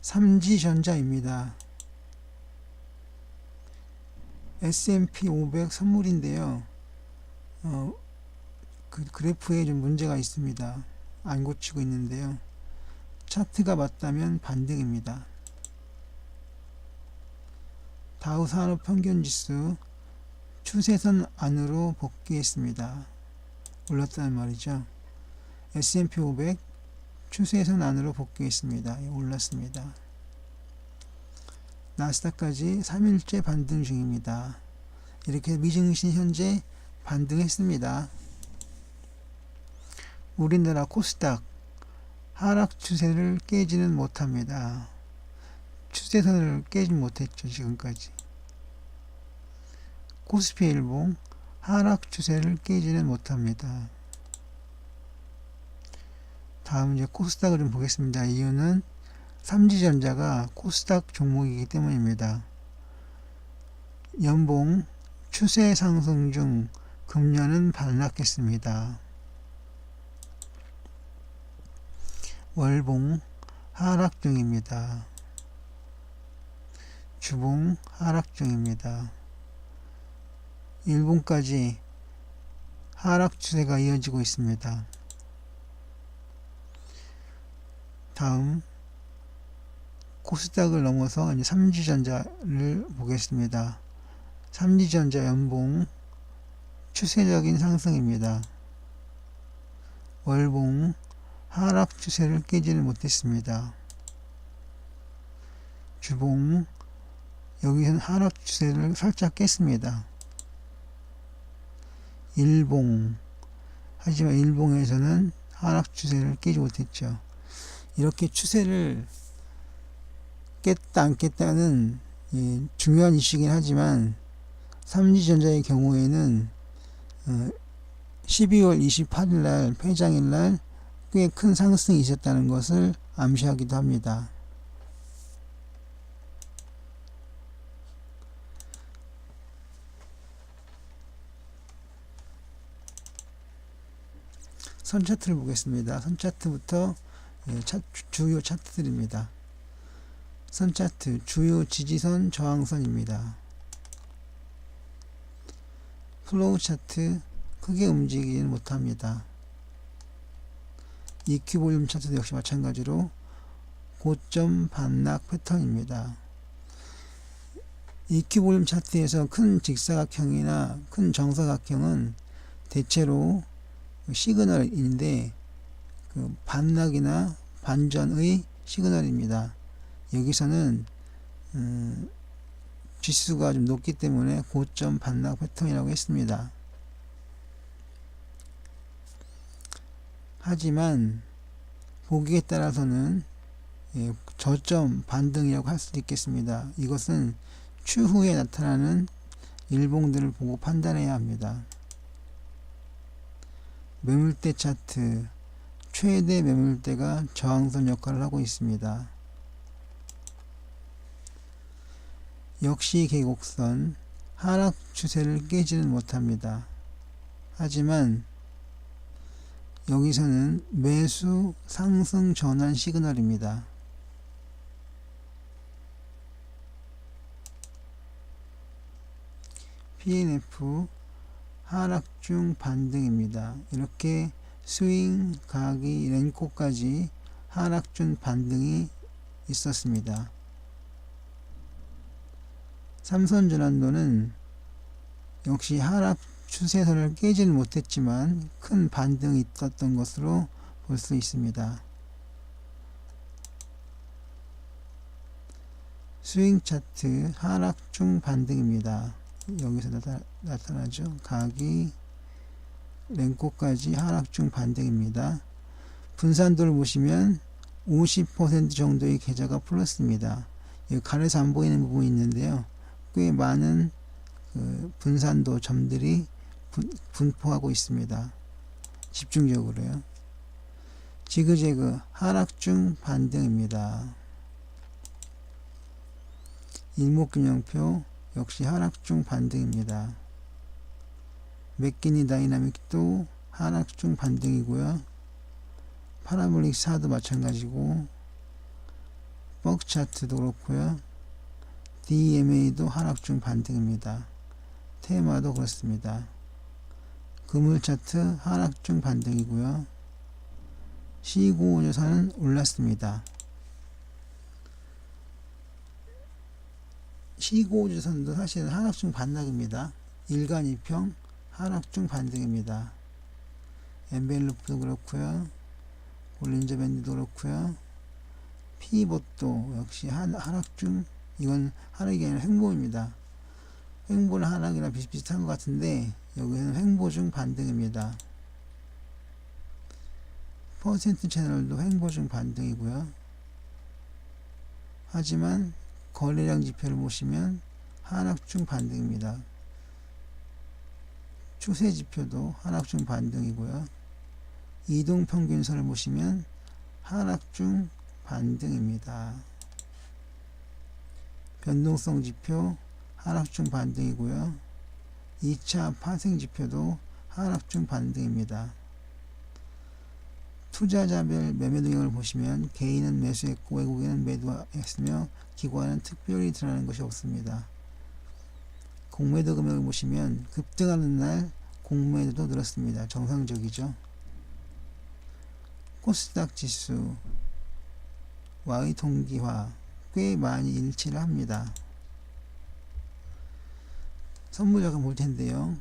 삼지전자입니다. S&P 500 선물인데요. 그 그래프에 좀 문제가 있습니다. 안 고치고 있는데요. 차트가 맞다면 반등입니다. 다우 산업평균지수 추세선 안으로 복귀했습니다. 올랐다는 말이죠. S&P 500 추세선 안으로 복귀했습니다. 올랐습니다. 나스닥까지 3일째 반등 중입니다. 이렇게 미증시 현재 반등했습니다. 우리나라 코스닥 하락 추세를 깨지는 못합니다. 추세선을 깨지 못했죠. 지금까지. 코스피 일봉 하락 추세를 깨지는 못합니다. 다음 이제 코스닥을 좀 보겠습니다. 이유는 삼지전자가 코스닥 종목이기 때문입니다. 연봉 추세 상승 중 금년은 반락했습니다. 월봉 하락 중입니다. 주봉 하락 중입니다. 일봉까지 하락 추세가 이어지고 있습니다. 다음 코스닥을 넘어서 이제 삼지전자를 보겠습니다. 삼지전자 연봉 추세적인 상승입니다. 월봉 하락 추세를 깨지를 못했습니다. 주봉 여기서는 하락 추세를 살짝 깼습니다. 일봉 하지만 일봉에서는 하락 추세를 깨지 못했죠. 이렇게 추세를 깼다 안 깼다는 중요한 이슈이긴 하지만 삼지전자의 경우에는 12월 28일 날 폐장일 날 꽤 큰 상승이 있었다는 것을 암시하기도 합니다. 선 차트를 보겠습니다. 선 차트부터 주요 차트들입니다. 선 차트 주요 지지선 저항선입니다. 플로우 차트 크게 움직이지는 못합니다. EQ 볼륨 차트도 역시 마찬가지로 고점 반락 패턴입니다. EQ 볼륨 차트에서 큰 직사각형이나 큰 정사각형은 대체로 시그널인데 그 반락이나 반전의 시그널입니다. 여기서는 지수가 좀 높기 때문에 고점 반락 패턴이라고 했습니다. 하지만 보기에 따라서는 저점 반등이라고 할 수도 있겠습니다. 이것은 추후에 나타나는 일봉들을 보고 판단해야 합니다. 매물대 차트 최대 매물대가 저항선 역할을 하고 있습니다. 역시 계곡선 하락 추세를 깨지는 못합니다. 하지만 여기서는 매수 상승 전환 시그널입니다. PNF 하락 중 반등입니다. 이렇게 스윙, 가기, 렌코까지 하락 중 반등이 있었습니다. 삼선전환도는 역시 하락 추세선을 깨지는 못했지만 큰 반등이 있었던 것으로 볼 수 있습니다. 스윙 차트 하락 중 반등입니다. 여기서 나타나죠. 가기, 렌코까지 하락 중 반등입니다. 분산도를 보시면 50% 정도의 계좌가 플러스입니다. 여기 가려서 안 보이는 부분이 있는데요. 꽤 많은 분산도 점들이 분포하고 있습니다. 집중적으로요. 지그재그 하락 중 반등입니다. 일목균형표 역시 하락 중 반등입니다. 맥키니 다이나믹도 하락 중 반등이고요. 파라볼릭 4도 마찬가지고 벅 차트도 그렇고요. DMA도 하락 중 반등입니다. 테마도 그렇습니다. 금을 차트 하락 중 반등이고요. C95조선은 올랐습니다. C95조선도 사실은 하락 중 반락입니다. 일간 2평 하락 중 반등입니다. 엔벨로프도 그렇고요. 볼린저 밴드도 그렇고요. 피벗도 역시 하락 중, 이건 하락이 아니라 횡보입니다. 횡보는 하락이랑 비슷비슷한 것 같은데 여기는 횡보 중 반등입니다. 퍼센트 채널도 횡보 중 반등이고요. 하지만 거래량 지표를 보시면 하락 중 반등입니다. 추세 지표도 하락 중 반등이고요. 이동 평균선을 보시면 하락 중 반등입니다. 변동성 지표 하락 중 반등이고요. 2차 파생 지표도 하락 중 반등입니다. 투자자별 매매 동향을 보시면 개인은 매수했고 외국인은 매도했으며 기관은 특별히 드러나는 것이 없습니다. 공매도 금액을 보시면 급등하는 날 공매도도 늘었습니다. 정상적이죠. 코스닥 지수 와의 동기화 꽤 많이 일치를 합니다. 선물자금 볼 텐데요.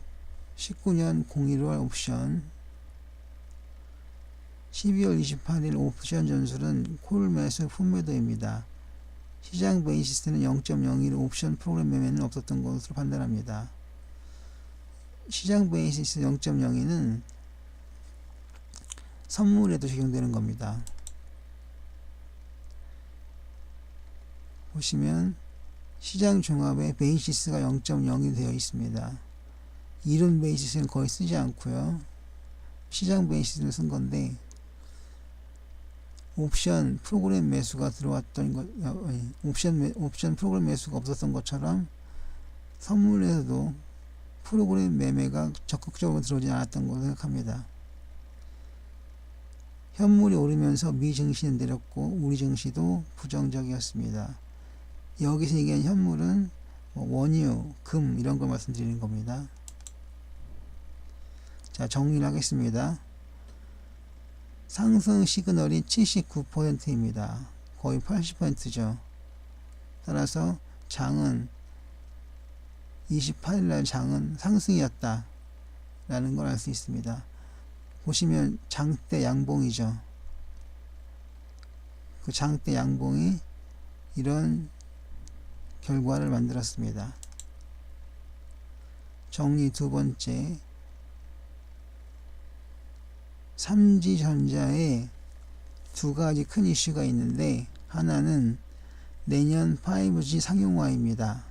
19년 01월 옵션 12월 28일 옵션 전술은 콜 매수 풋매도입니다. 시장 베이시스는 0.01 옵션 프로그램 매매는 없었던 것으로 판단합니다. 시장 베이시스 0.02는 선물에도 적용되는 겁니다. 보시면 시장 종합에 베이시스가 0.0이 되어 있습니다. 이론 베이시스는 거의 쓰지 않고요. 시장 베이시스를 쓴 건데 옵션 프로그램 매수가 들어왔던 것, 옵션 프로그램 매수가 없었던 것처럼 선물에서도 프로그램 매매가 적극적으로 들어오지 않았던 것으로 생각합니다. 현물이 오르면서 미 증시는 내렸고 우리 증시도 부정적이었습니다. 여기서 얘기한 현물은 원유, 금 이런 걸 말씀드리는 겁니다. 자, 정리를 하겠습니다. 상승 시그널이 79%입니다. 거의 80%죠. 따라서 장은 28일날 장은 상승이었다 라는 걸 알 수 있습니다. 보시면 장대 양봉이죠. 그 장대 양봉이 이런 결과를 만들었습니다. 정리 두 번째, 삼지전자에 두 가지 큰 이슈가 있는데 하나는 내년 5G 상용화입니다.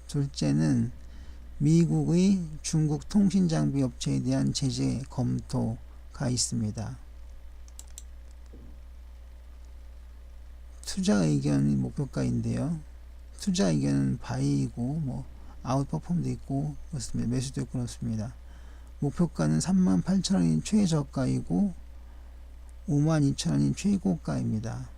둘째는 미국의 중국 통신장비 업체에 대한 제재 검토가 있습니다. 투자 의견이 목표가인데요. 투자 의견은 바이이고 아웃퍼폼도 있고 그렇습니다. 매수도 있고 그렇습니다. 목표가는 38,000원인 최저가이고 52,000원인 최고가입니다.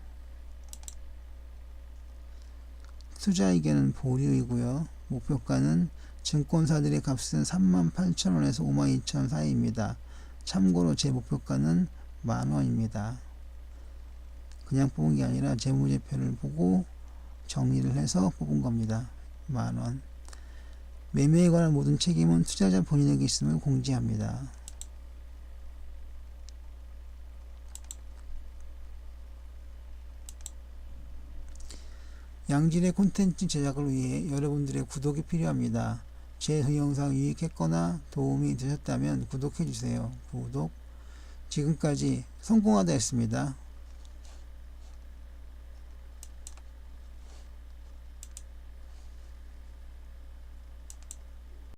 투자 의견은 보류이고요. 목표가는 증권사들의 값은 38,000원에서 52,000원 사이입니다. 참고로 제 목표가는 만원입니다. 그냥 뽑은 게 아니라 재무제표를 보고 정리를 해서 뽑은 겁니다. 만원. 매매에 관한 모든 책임은 투자자 본인에게 있음을 공지합니다. 양질의 콘텐츠 제작을 위해 여러분들의 구독이 필요합니다. 제 동영상 유익했거나 도움이 되셨다면 구독해주세요. 구독. 지금까지 성공하다 했습니다.